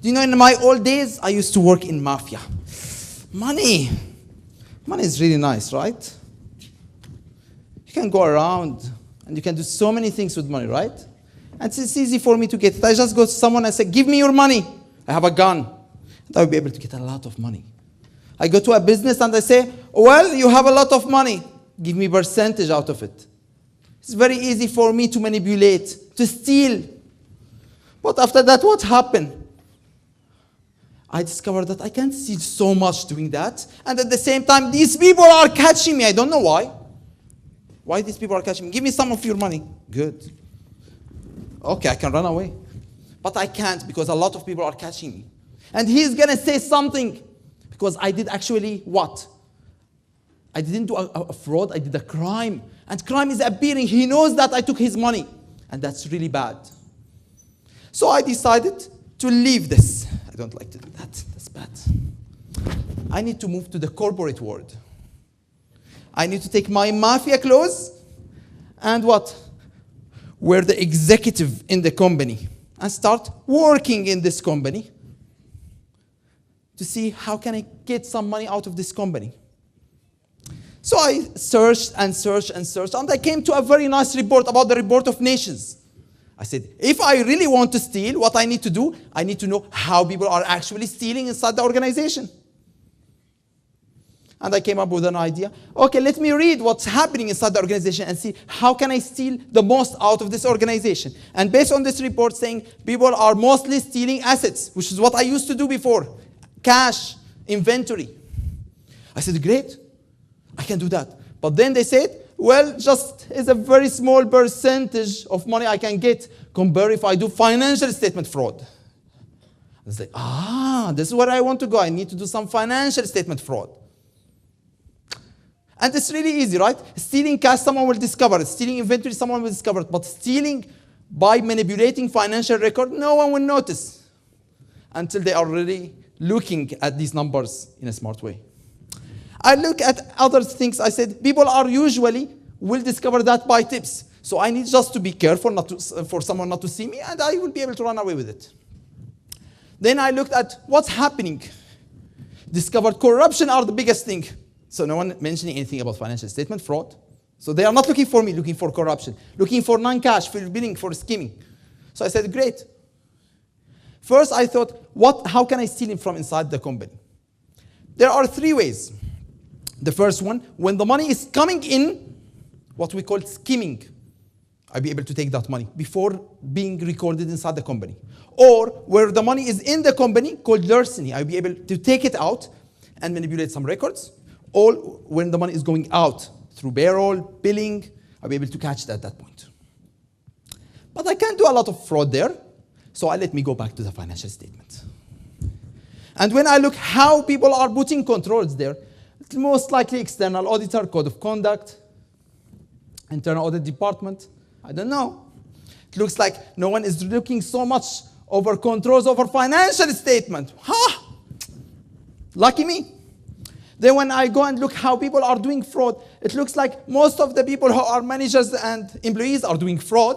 Do you know, in my old days, I used to work in Mafia. Money is really nice, right? You can go around and you can do so many things with money, right? And it's easy for me to get it. I just go to someone and say, give me your money. I have a gun. And I will be able to get a lot of money. I go to a business and I say, well, you have a lot of money. Give me percentage out of it. It's very easy for me to manipulate, to steal. But after that, what happened? I discovered that I can't steal so much doing that. And at the same time, these people are catching me. I don't know why. Why these people are catching me? Give me some of your money. Good. Okay, I can run away. But I can't because a lot of people are catching me. And he's going to say something. Because I did actually what? I didn't do a fraud. I did a crime. And crime is appearing. He knows that I took his money. And that's really bad. So I decided to leave this. I don't like to do that. That's bad. I need to move to the corporate world. I need to take my mafia clothes and what? Wear the executive in the company and start working in this company to see how can I get some money out of this company. So I searched and searched and searched, and I came to a very nice report about the report of nations. I said, if I really want to steal, what I need to do, I need to know how people are actually stealing inside the organization. And I came up with an idea. Okay, let me read what's happening inside the organization and see how can I steal the most out of this organization. And based on this report saying people are mostly stealing assets, which is what I used to do before. Cash, inventory. I said, great, I can do that. But then they said, well, just is a very small percentage of money I can get compared if I do financial statement fraud. I was like, this is where I want to go. I need to do some financial statement fraud. And it's really easy, right? Stealing cash, someone will discover it. Stealing inventory, someone will discover it. But stealing by manipulating financial record, no one will notice until they are really looking at these numbers in a smart way. I look at other things. I said, people are usually will discover that by tips. So I need just to be careful for someone not to see me, and I will be able to run away with it. Then I looked at what's happening. Discovered corruption are the biggest thing. So no one mentioning anything about financial statement fraud. So they are not looking for me, looking for corruption, looking for non-cash, for billing, for scheming. So I said, great. First, I thought, how can I steal it from inside the company? There are three ways. The first one, when the money is coming in, what we call skimming, I'll be able to take that money before being recorded inside the company. Or where the money is in the company, called larceny, I'll be able to take it out and manipulate some records. Or when the money is going out through payroll, billing, I'll be able to catch that at that point. But I can't do a lot of fraud there, so let me go back to the financial statement. And when I look how people are putting controls there, it's most likely external auditor, code of conduct, internal audit department. I don't know. It looks like no one is looking so much over controls over financial statement. Lucky me. Then when I go and look how people are doing fraud, it looks like most of the people who are managers and employees are doing fraud.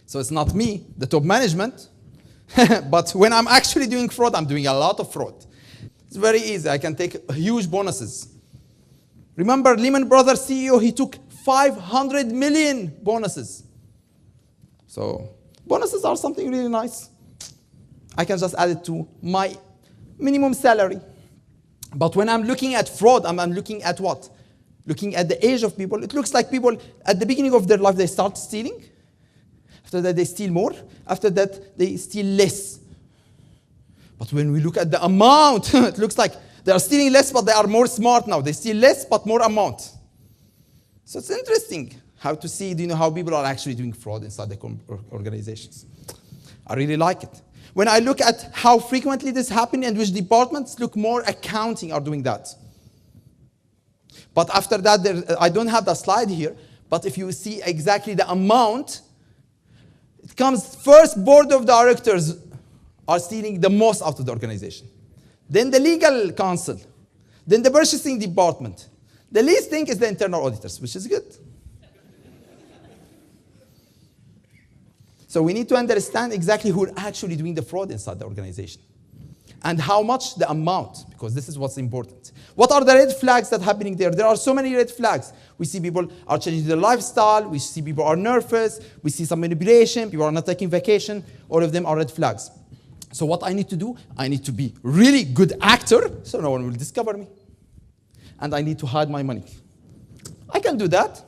So it's not me, the top management. But when I'm actually doing fraud, I'm doing a lot of fraud. It's very easy. I can take huge bonuses. Remember Lehman Brothers CEO, he took 500 million bonuses. So bonuses are something really nice. I can just add it to my minimum salary. But when I'm looking at fraud, I'm looking at what? Looking at the age of people. It looks like people, at the beginning of their life, they start stealing. After that, they steal more. After that, they steal less. But when we look at the amount, it looks like they are stealing less, but they are more smart now. They steal less, but more amount. So it's interesting how to see, how people are actually doing fraud inside the organizations. I really like it. When I look at how frequently this happens and which departments, look more accounting are doing that. But after that, I don't have the slide here, but if you see exactly the amount, it comes first board of directors are stealing the most out of the organization. Then the legal counsel. Then the purchasing department. The least thing is the internal auditors, which is good. So we need to understand exactly who are actually doing the fraud inside the organization. And how much the amount, because this is what's important. What are the red flags that are happening there? There are so many red flags. We see people are changing their lifestyle. We see people are nervous. We see some manipulation. People are not taking vacation. All of them are red flags. So what I need to do, I need to be really good actor so no one will discover me. And I need to hide my money. I can do that.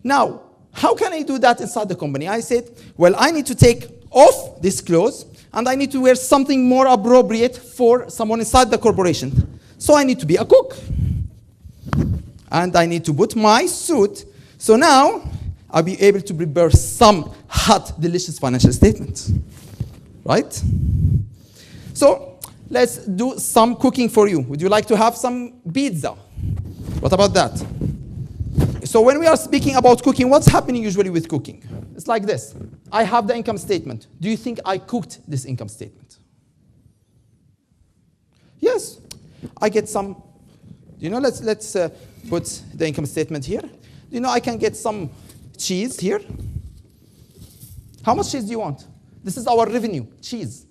Now, how can I do that inside the company? I said, well, I need to take off this clothes and I need to wear something more appropriate for someone inside the corporation. So I need to be a cook. And I need to put my suit. So now I'll be able to prepare some hot, delicious financial statements. Right? So let's do some cooking for you. Would you like to have some pizza? What about that? So when we are speaking about cooking, what's happening usually with cooking? It's like this. I have the income statement. Do you think I cooked this income statement? Yes. I get some, let's put the income statement here. I can get some cheese here. How much cheese do you want? This is our revenue, cheese.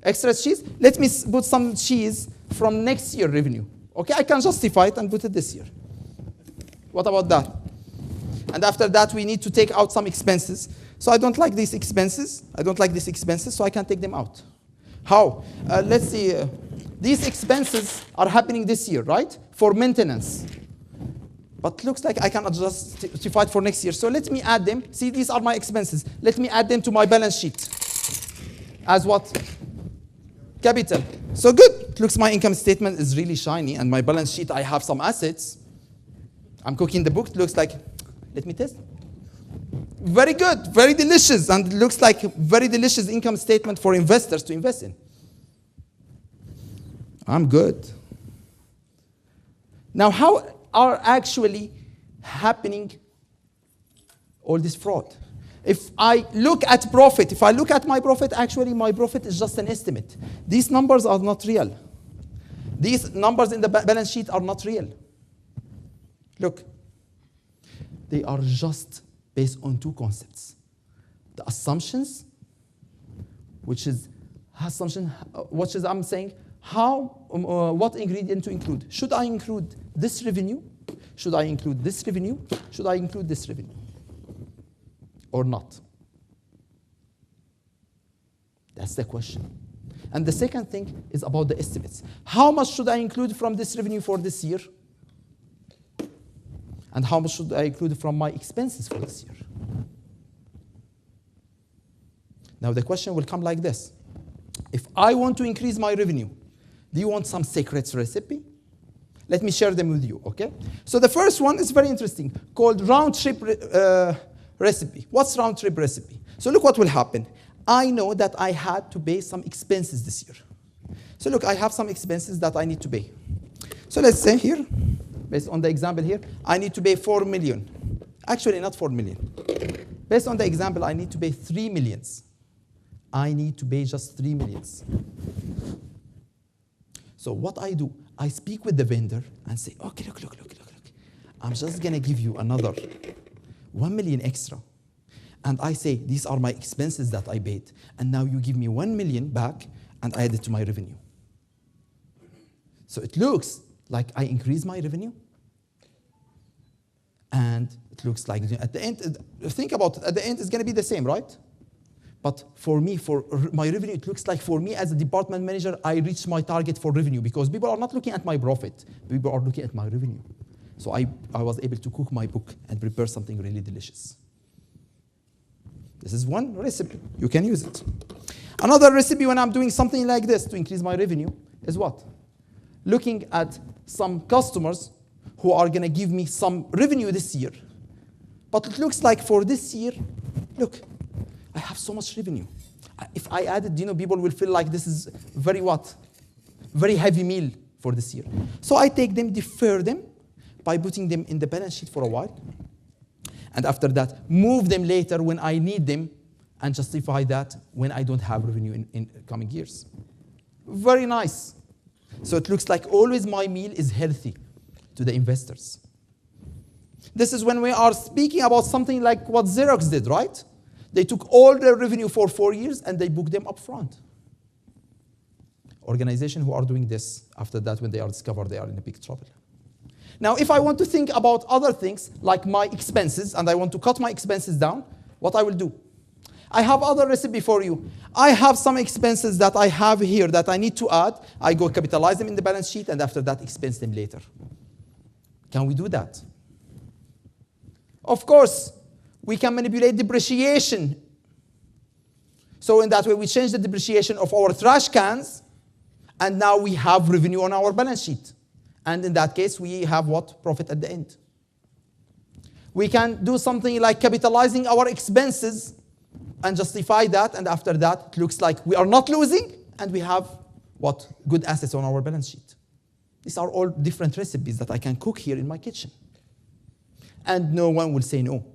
Extra cheese. Let me put some cheese from next year revenue. Okay, I can justify it and put it this year. What about that? And after that, we need to take out some expenses. So I don't like these expenses. So I can take them out. How? Let's see. These expenses are happening this year, right? For maintenance. But looks like I can adjust justify it for next year. So let me add them. See, these are my expenses. Let me add them to my balance sheet. As what? Capital. So good. It looks my income statement is really shiny, and my balance sheet, I have some assets. I'm cooking the book. It looks like, let me test. Very good. Very delicious. And it looks like very delicious income statement for investors to invest in. I'm good. Now, how are actually happening all this fraud? If I look at profit, my profit, actually my profit is just an estimate. These numbers are not real. These numbers in the balance sheet are not real. Look, they are just based on two concepts. The assumptions, which is I'm saying, what ingredient to include? Should I include this revenue? Should I include this revenue? Should I include this revenue? Or not? That's the question. And the second thing is about the estimates. How much should I include from this revenue for this year? And how much should I include from my expenses for this year? Now the question will come like this. If I want to increase my revenue, do you want some secret recipe? Let me share them with you, okay? So the first one is very interesting, called round trip recipe. What's round trip recipe? So look what will happen. I know that I had to pay some expenses this year. So look, I have some expenses that I need to pay. So let's say here, based on the example here, I need to pay 4 million. Actually, not 4 million. Based on the example, I need to pay 3 millions. I need to pay just 3 millions. So what I do, I speak with the vendor and say, okay, look. I'm just going to give you another 1 million extra. And I say, these are my expenses that I paid. And now you give me 1 million back and I add it to my revenue. So it looks like I increase my revenue. And it looks like at the end, think about it, at the end it's going to be the same, right? But for me, for my revenue, it looks like for me as a department manager, I reached my target for revenue because people are not looking at my profit. People are looking at my revenue. So I was able to cook my book and prepare something really delicious. This is one recipe. You can use it. Another recipe when I'm doing something like this to increase my revenue is what? Looking at some customers who are going to give me some revenue this year. But it looks like for this year, look, I have so much revenue. If I added, people will feel like this is very what? Very heavy meal for this year. So I take them, defer them by putting them in the balance sheet for a while. And after that, move them later when I need them and justify that when I don't have revenue in coming years. Very nice. So it looks like always my meal is healthy to the investors. This is when we are speaking about something like what Xerox did, right? They took all their revenue for 4 years and they booked them up front. Organizations who are doing this, after that, when they are discovered, they are in a big trouble. Now, if I want to think about other things, like my expenses, and I want to cut my expenses down, what I will do? I have other recipe for you. I have some expenses that I have here that I need to add. I go capitalize them in the balance sheet, and after that, expense them later. Can we do that? Of course, we can manipulate depreciation. So in that way, we change the depreciation of our trash cans, and now we have revenue on our balance sheet. And in that case, we have what? Profit at the end. We can do something like capitalizing our expenses and justify that, and after that, it looks like we are not losing, and we have what? Good assets on our balance sheet. These are all different recipes that I can cook here in my kitchen. And no one will say no,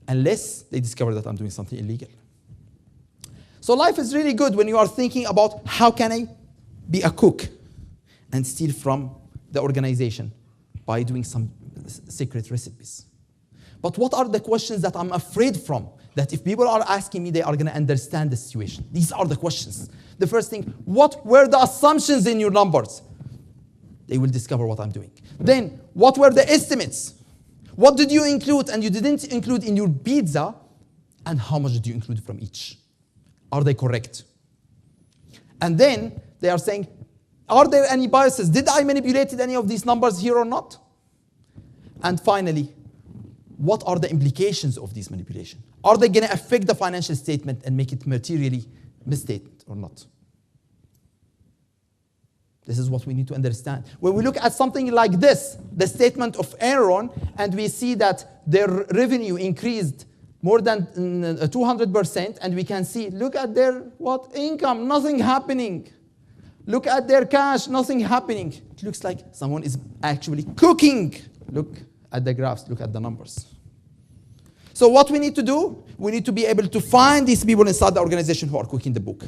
unless they discover that I'm doing something illegal. So life is really good when you are thinking about how can I be a cook and steal from the organization by doing some secret recipes. But what are the questions that I'm afraid from? That if people are asking me, they are going to understand the situation. These are the questions. The first thing, what were the assumptions in your numbers? They will discover what I'm doing. Then, what were the estimates? What did you include and you didn't include in your pizza? And how much did you include from each? Are they correct? And then they are saying, are there any biases? Did I manipulate any of these numbers here or not? And finally, what are the implications of this manipulation? Are they going to affect the financial statement and make it materially misstatement or not? This is what we need to understand. When we look at something like this, the statement of Aaron, and we see that their revenue increased more than 200%, and we can see, look at their what income, nothing happening. Look at their cash, nothing happening. It looks like someone is actually cooking. Look at the graphs, look at the numbers. So what we need to do, we need to be able to find these people inside the organization who are cooking the book.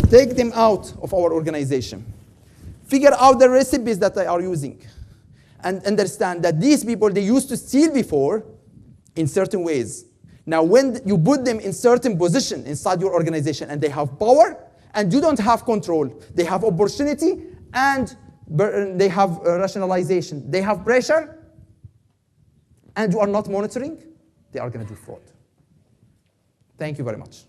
Take them out of our organization. Figure out the recipes that they are using. And understand that these people, they used to steal before in certain ways. Now, when you put them in certain position inside your organization and they have power, and you don't have control, they have opportunity, and they have rationalization. They have pressure, and you are not monitoring, they are going to do fraud. Thank you very much.